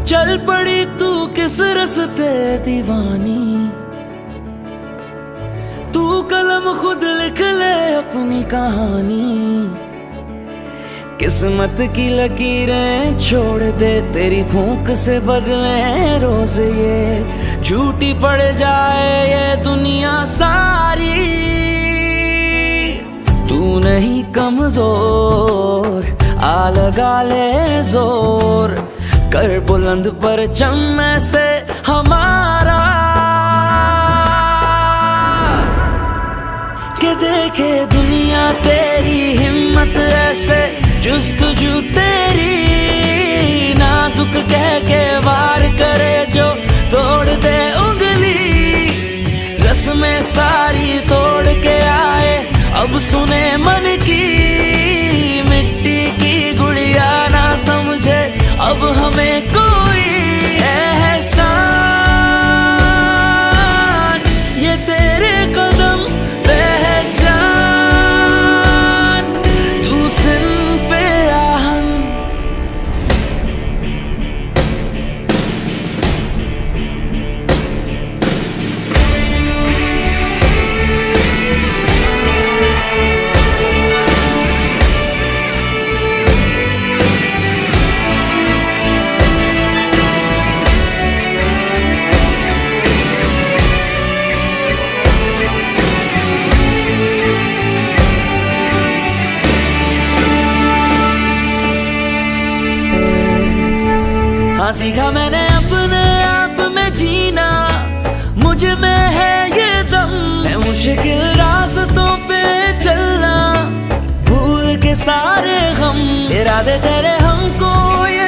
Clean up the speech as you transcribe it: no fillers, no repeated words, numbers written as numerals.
चल पड़ी तू किस रस्ते दीवानी, तू कलम खुद लिख ले अपनी कहानी। किस्मत की लकीरें छोड़ दे, तेरी भूख से बदले रोज ये, झूठी पड़ जाए ये दुनिया सारी। तू नहीं कमजोर, आ लगा ले जोर, कर बुलंद परचम से हमारा, के देखे दुनिया तेरी हिम्मत ऐसे, जुस्तजू तेरी नाजुक कह के वार करे जो तोड़ दे उंगली। रस्में सारी तोड़ के आए अब सुने मन की, मिट्टी की गुड़िया ना समझे अब हमें कोई एहसान। ये तेरे कदम पहचान, तू सिन्फ़े आहन। हाँ सीखा मैंने अपने आप में जीना, मुझ में है ये दम, है मुश्किल रास्तों पे चलना, भूल के सारे गम। इरादे तेरे हमको ये